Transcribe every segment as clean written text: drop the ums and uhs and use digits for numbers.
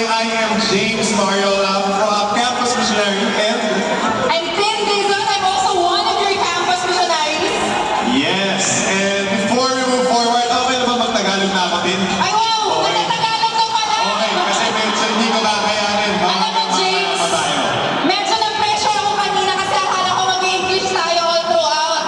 I am James Mario from Campus Missionary, and I'm Tim Dizon. I'm also one of your campus missionaries. yes, and before we move forward, okay na ba mag-Tagalog na ako din? Ay wow! Okay. Nagtatagalog ka pala! Okay, kasi medyo hindi ko kakayanin. Alam mo, James, medyo na-pressure ako kanina kasi akala ko mag-English tayo all throughout.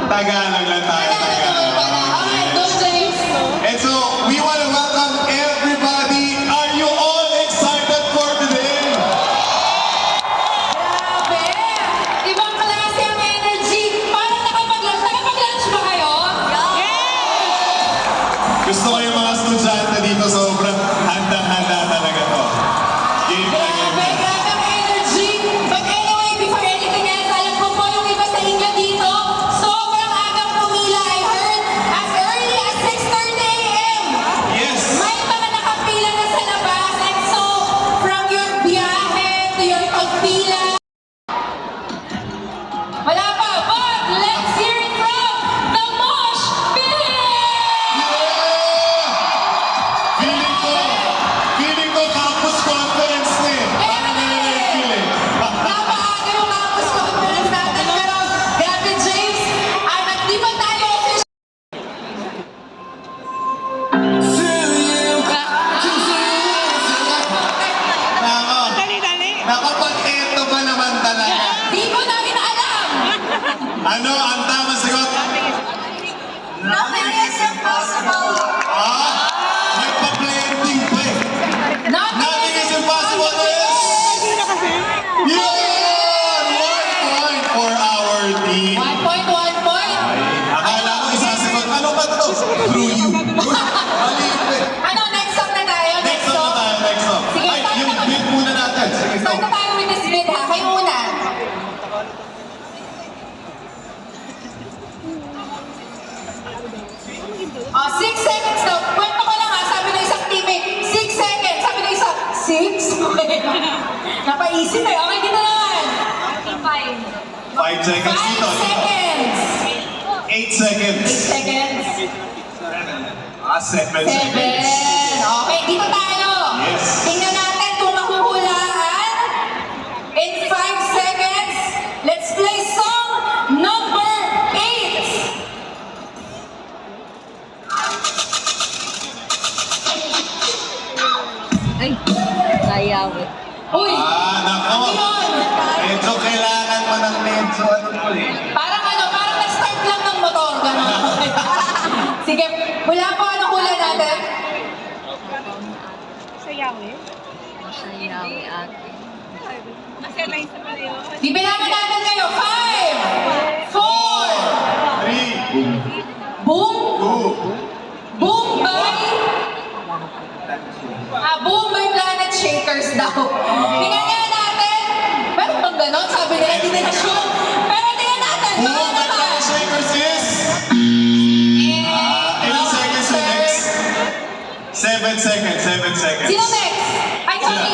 Tagalog lang tayo, Tagalog pala. Alright, go James. And so, we want to welcome everybody. Are you all excited for today? Grabe! Ibang klase ang energy. Parang nakapag-lunch ba kayo? Gusto ko yung mga estudyante dito, sobrang handa-handa talaga to. Game na game Grabe, na. grabe ang energy. But anyway, before anything else, alam ko po yung iba sa inyo dito, sobrang agang pumila. I heard as early as 6:30 a.m. Yes! May mga nakapila na sa labas. And so, from your biyahe to your pagpila, wala pa, but let's hear it from the Mosh Pit! Feeling ko campus conference na eh. Parang ganun na yung feeling. Napaaga yung campus conference natin, pero grabe James, di ba tayo official? Nako, nakapag-eto ba naman talaga? Di ko namin alam! Ano ang tamang sagot? Nothing is impossible! Ah, may pa-blending pa eh. Nothing is impossible is... Yun! 1 point for our team. 1 point, 1 point. Akala ko isasagot. Ano ba ito? Through you. Maliit eh. Ano, next song na tayo? Next song na tayo, next song. Sige, Ay, start yung na. beat muna natin. Sige, Start go. na tayo with this bit ha. Kayo muna. Oh, 6 seconds daw. Kwento ko lang ha. Sabi ng isang teammate, 6 seconds. Sabi ng isa, 6? Napaisip eh. Okay, dito naman. 5 seconds 5 dito. seconds. 8 seconds. 8 seconds. 7 7. seconds. Okay, dito tayo. Yes. Tingnan natin kung mahuhulaan. In 5 seconds, let's play song number 8. Ay, sayawit. Uy! Nako. Ano yun? Medyo kailangan mo ng medyo ano po eh. Parang nag-start lang ng motor. Gano'n. Sige, wala po. Anong hula natin? Sayawit ate. Bibilangan natin kayo. 5, 4, 3, boom, 2, boom by... boom by Planet Shakers daw. Tingnan nga natin. Meron bang ganon? Sabi nila, hindi nila sure. Pero tingnan natin. Boom Baka by naman. Planet Shakers is... Ilang seconds yung next? 7 seconds, 7 seconds. Sino next? Ay, sorry.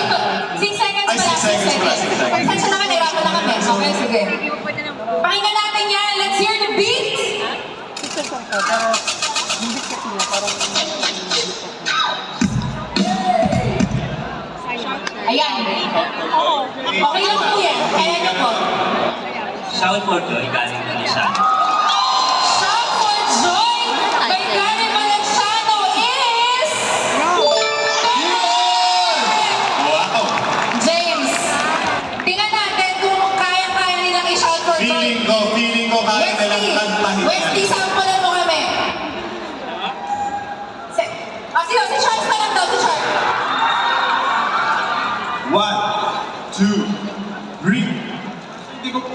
6 seconds Ay, pala. 6 seconds pala, 6 seconds. Pasensya na kami. Hirapan na kami. Okay, sige. Pakinggan natin yan. Let's hear the beat. Ayan. Okay lang po yan. Kaya niyo po. Shout for joy, galing na siya. Shout for joy by Gary Valenciano is... Wow! James. Tingnan natin kung kaya-kaya nilang i-shout for joy. Feeling ko kaya nilang kantahin yan. Westy, sampulan mo kami.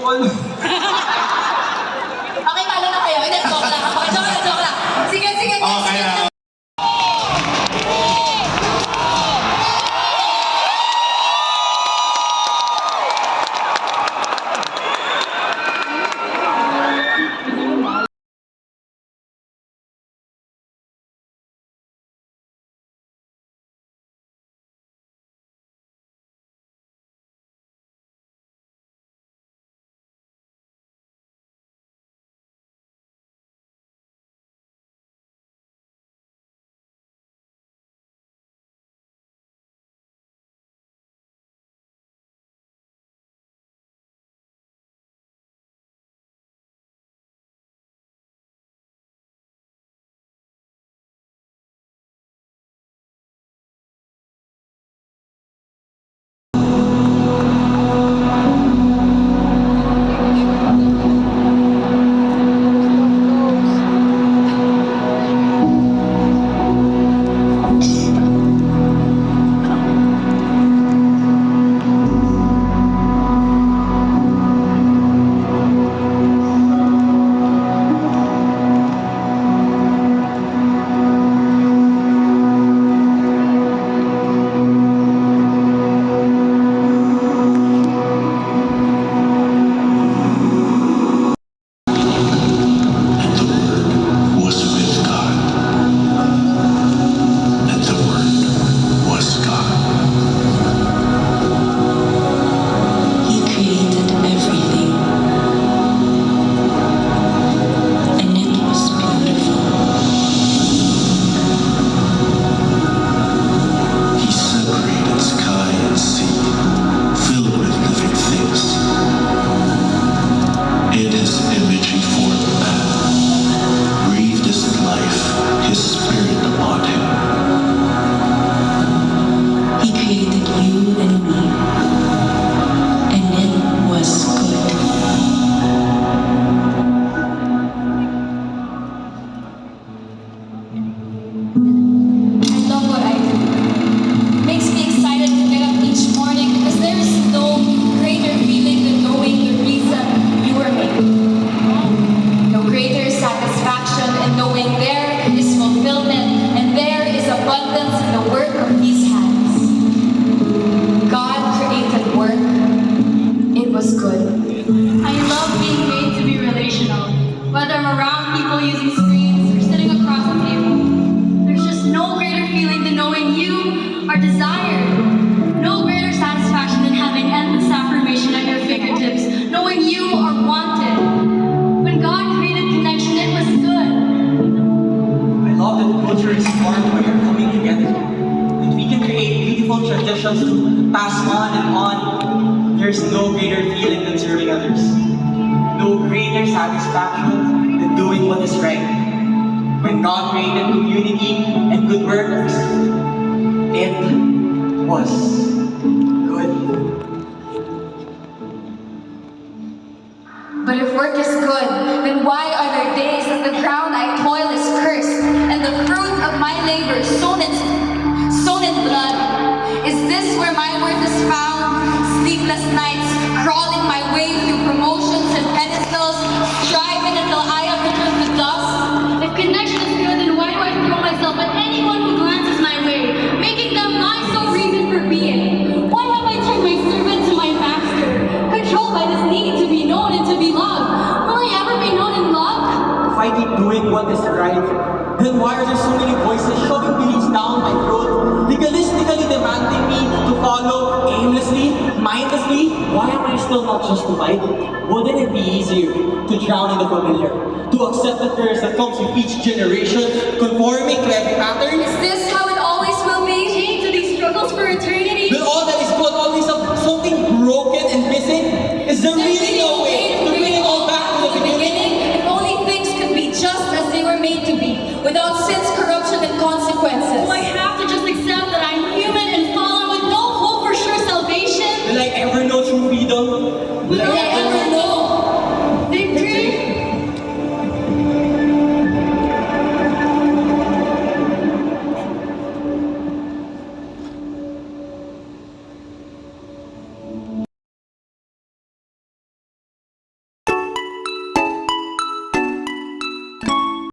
Paul. Okay, talo na kayo. Hindi, joke lang. Okay, joke lang. Sige, next. Okay na. Was with God, and the Word was God. He created everything, and it was beautiful. He separated sky and sea, filled with living things. In His image He formed man, breathed His life, His Spirit upon him. He created you and me, and it was good. I love what I do. Makes me excited to get up each morning because there is no greater feeling than knowing the reason you were made. No greater satisfaction in knowing there is fulfillment and there is abundance in the work of His hands. God created work. It was good. I love being made to be relational. Whether I'm around people using screens or sitting across a table, there's just no greater feeling than knowing you are desired. No greater satisfaction than having endless affirmation at your fingertips, knowing you are wanted. When God created connection, it was good. I love that culture is formed when you're coming together. And we can create beautiful traditions to pass on and on. There's no greater feeling than serving others. No greater satisfaction than doing what is right. When God created community and good works, it was good. But if work is good, then why are there days that the ground I toil is cursed, and the fruit of my labor sown in blood? Is this where my worth is found? Sleepless nights, crawling my way through promotions and pedestals, striving until I have returned to dust? If connection is good, then why do I throw myself at anyone who glances my way, making them my sole reason for being? Why have I turned my servant to my master, controlled by this need to be known and to be loved? Will I ever be known and loved? If I keep doing what is right, then why are there so many voices shoving beliefs down my throat, legalistically demanding me to follow aimlessly, mindlessly? Why am I still not justified? Wouldn't it be easier to drown in the familiar, to accept the curse that comes with each generation, conforming to every pattern? Is this how it always will be? Chained to these struggles for eternity? Then all that is good, always something broken and missing? Is there really no way to bring it all back to the beginning? If only things could be just as they were made to be, without sin's corruption and consequences. Do I have to